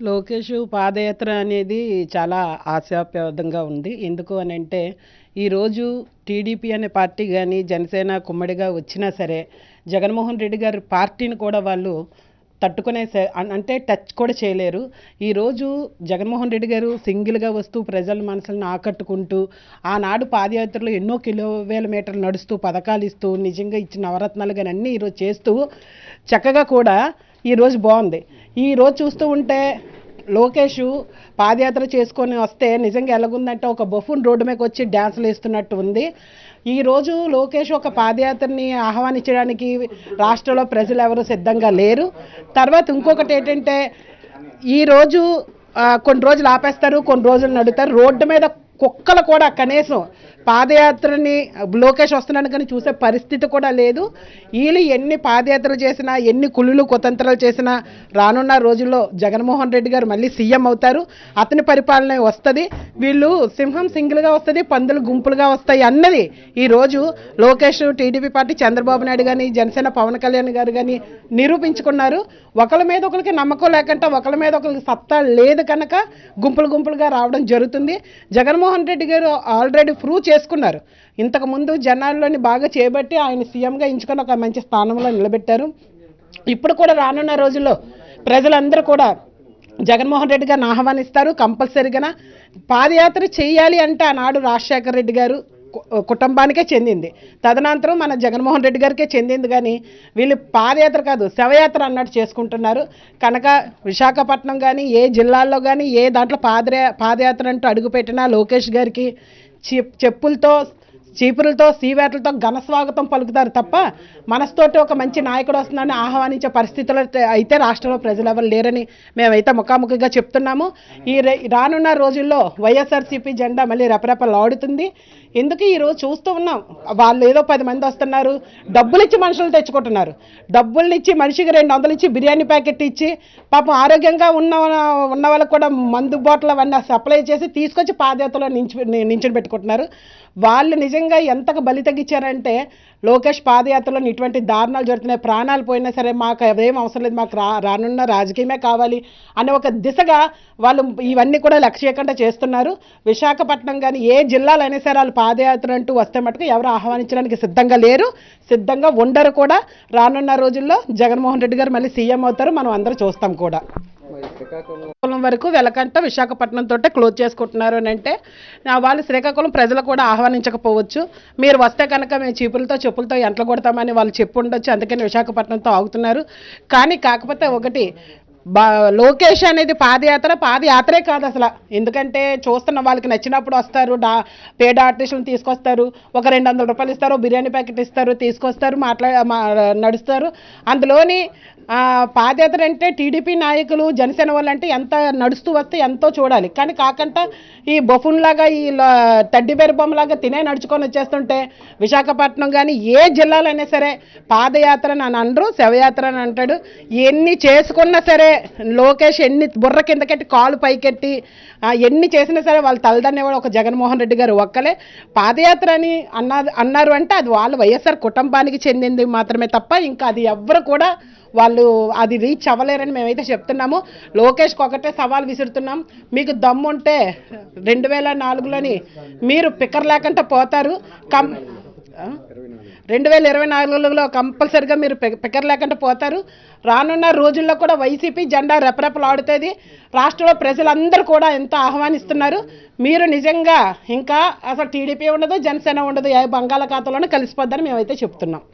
లోకేష్ పాదయాత్ర అనేది చాలా ఆశాప్రదంగా ఉంది. ఎందుకు అనంటే, ఈరోజు టీడీపీ అనే పార్టీ గానీ, జనసేన కుమ్మడిగా వచ్చినా సరే, జగన్మోహన్ రెడ్డి గారి పార్టీని కూడా వాళ్ళు తట్టుకునే అంటే టచ్ కూడా చేయలేరు. ఈరోజు జగన్మోహన్ రెడ్డి గారు సింగిల్‌గా వస్తూ ప్రజల మనసులను ఆకట్టుకుంటూ, ఆనాడు పాదయాత్రలో ఎన్నో వేల మీటర్లు నడుస్తూ, పథకాలిస్తూ, నిజంగా ఇచ్చిన నవరత్నాలు గాని అన్నీ ఈరోజు చేస్తూ, చక్కగా కూడా ఈరోజు బావుంది. ఈరోజు చూస్తూ ఉంటే లోకేష్ పాదయాత్ర చేసుకొని వస్తే నిజంగా ఎలాగుందంటే ఒక బఫూన్ రోడ్డు మీదకి వచ్చి డ్యాన్సులు వేస్తున్నట్టు ఉంది. ఈరోజు లోకేష్ ఒక పాదయాత్రని ఆహ్వానించడానికి రాష్ట్రంలో ప్రజలు ఎవరు సిద్ధంగా లేరు. తర్వాత ఇంకొకటి ఏంటంటే ఈరోజు కొన్ని రోజులు ఆపేస్తారు, కొన్ని రోజులు నడుస్తారు. రోడ్డు మీద కుక్కలు కూడా కనీసం పాదయాత్రని లోకేష్ వస్తున్నాను కానీ చూసే పరిస్థితి కూడా లేదు. వీళ్ళు ఎన్ని పాదయాత్రలు చేసినా, ఎన్ని కుళ్ళులు కుతంత్రాలు చేసినా రానున్న రోజుల్లో జగన్మోహన్ రెడ్డి గారు మళ్ళీ సీఎం అవుతారు. అతని పరిపాలన వస్తుంది. వీళ్ళు సింహం సింగిల్గా వస్తుంది, పందులు గుంపులుగా వస్తాయి అన్నది ఈరోజు లోకేష్, టీడీపీ పార్టీ, చంద్రబాబు నాయుడు కానీ, జనసేన పవన్ కళ్యాణ్ గారు కానీ నిరూపించుకున్నారు. ఒకరి మీద ఒకరికి నమ్మకం లేకుండా, ఒకరి మీద ఒకరికి సత్తా లేదు కనుక గుంపులు గుంపులుగా రావడం జరుగుతుంది. జగన్మోహన్ రెడ్డి గారు ఆల్రెడీ ప్రూవ్ చేసుకున్నారు. ఇంతకుముందు జనాల్లోని బాగా చేపట్టి ఆయన సీఎంగా ఎంచుకొని ఒక మంచి స్థానంలో నిలబెట్టారు. ఇప్పుడు కూడా రానున్న రోజుల్లో ప్రజలందరూ కూడా జగన్మోహన్ రెడ్డి గారిని ఆహ్వానిస్తారు. కంపల్సరీగా పాదయాత్ర చేయాలి అంటే ఆనాడు రాజశేఖర రెడ్డి గారు కుటుంబానికే చెందింది. తదనంతరం మన జగన్మోహన్ రెడ్డి గారికే చెందింది. కానీ వీళ్ళు పాదయాత్ర కాదు, శవయాత్ర అన్నట్టు చేసుకుంటున్నారు. కనుక విశాఖపట్నం కానీ, ఏ జిల్లాల్లో కానీ, ఏ దాంట్లో పాదయాత్ర అంటూ అడుగుపెట్టినా లోకేష్ గారికి చెప్పులతో, చీపులతో, సీవేట్లతో ఘన స్వాగతం పలుకుతారు తప్ప మనస్తోటి ఒక మంచి నాయకుడు వస్తున్నాడని ఆహ్వానించే పరిస్థితులు అయితే రాష్ట్రంలో ప్రజలు ఎవరు లేరని మేమైతే ముఖాముఖిగా చెప్తున్నాము. రానున్న రోజుల్లో వైఎస్ఆర్సీపీ జెండా మళ్ళీ రెపరెపలాడుతుంది. ఎందుకు ఈరోజు చూస్తూ ఉన్నాం, వాళ్ళు ఏదో 10 మంది వస్తున్నారు, డబ్బులు ఇచ్చి మనుషులు తెచ్చుకుంటున్నారు. డబ్బులు ఇచ్చి మనిషికి 200 ఇచ్చి బిర్యానీ ప్యాకెట్ ఇచ్చి పాపం ఆరోగ్యంగా ఉన్న వాళ్ళకు కూడా మందు బాటిల్ అవన్నీ సప్లై చేసి తీసుకొచ్చి పాదయాత్రలో నించుని పెట్టుకుంటున్నారు. వాళ్ళు నిజంగా ఎంతకు బలి తగ్గించారంటే లోకేష్ పాదయాత్రలో ఇటువంటి దారుణాలు జరుగుతున్నాయి. ప్రాణాలు పోయినా సరే మాకు అదేం అవసరం లేదు, మాకు రానున్న రాజకీయమే కావాలి అనే ఒక దిశగా వాళ్ళు ఇవన్నీ కూడా లక్ష్యకుండా చేస్తున్నారు. విశాఖపట్నం కానీ ఏ జిల్లాలైనా సరే వాళ్ళు పాదయాత్ర అంటూ వస్తే మటుకు ఎవరు ఆహ్వానించడానికి సిద్ధంగా లేరు, సిద్ధంగా ఉండరు కూడా. రానున్న రోజుల్లో జగన్మోహన్ రెడ్డి గారు మళ్ళీ సీఎం అవుతారు, మనం అందరూ చూస్తాం కూడా. శ్రీకాకుళం వరకు వెలకంట విశాఖపట్నం తోటే క్లోజ్ చేసుకుంటున్నారు అని అంటే వాళ్ళు శ్రీకాకుళం ప్రజలు కూడా ఆహ్వానించకపోవచ్చు. మీరు వస్తే కనుక మేము చీపులతో చెప్పులతో ఎంటలు కొడతామని వాళ్ళు చెప్పు ఉండొచ్చు. అందుకని విశాఖపట్నంతో ఆగుతున్నారు. కానీ కాకపోతే ఒకటి, లోకేష్ అనేది పాదయాత్రే కాదు అసలు. ఎందుకంటే చూస్తున్న వాళ్ళకి నచ్చినప్పుడు వస్తారు, పేద ఆర్టిస్టులను తీసుకొస్తారు, ఒక 200 రూపాయలు ఇస్తారు, బిర్యానీ ప్యాకెట్ ఇస్తారు, తీసుకొస్తారు, నడుస్తారు. అందులోని పాదయాత్ర అంటే టీడీపీ నాయకులు, జనసేన వాళ్ళు అంటే ఎంత నడుస్తూ వస్తే ఎంతో చూడాలి. కానీ కాకుండా ఈ బఫూన్ లాగా, ఈ తడ్డిబేరు బొమ్మలాగా తినే నడుచుకొని వచ్చేస్తుంటే విశాఖపట్నం కానీ ఏ జిల్లాలో అయినా సరే పాదయాత్ర అని అనరు, శవయాత్ర అని అంటాడు. ఎన్ని చేసుకున్నా సరే లోకేష్ ఎన్ని బుర్ర కిందకెట్టి కాలు పైకెట్టి ఎన్ని చేసినా సరే వాళ్ళు తలదన్నేవాడు ఒక జగన్మోహన్ రెడ్డి గారు ఒక్కలే. పాదయాత్ర అని అన్నారు అంటే అది వాళ్ళు వైఎస్ఆర్ కుటుంబానికి చెందింది మాత్రమే తప్ప ఇంకా అది ఎవ్వరు కూడా వాళ్ళు అది రీచ్ అవ్వలేరని మేమైతే చెప్తున్నాము. లోకేష్కి ఒకటే సవాల్ విసురుతున్నాం, మీకు దమ్ముంటే 2024లోని మీరు పిక్కర్ లేకుండా పోతారు. 2024లో కంపల్సరిగా మీరు పిక్కర్ లేకుండా పోతారు. రానున్న రోజుల్లో కూడా వైసీపీ జెండా రెపరెపలాడుతుంది. రాష్ట్రంలో ప్రజలందరూ కూడా ఎంతో ఆహ్వానిస్తున్నారు. మీరు నిజంగా ఇంకా అసలు టీడీపీ ఉండదు, జనసేన ఉండదు, బంగాళాఖాతంలోనే కలిసిపోద్దని మేమైతే చెప్తున్నాం.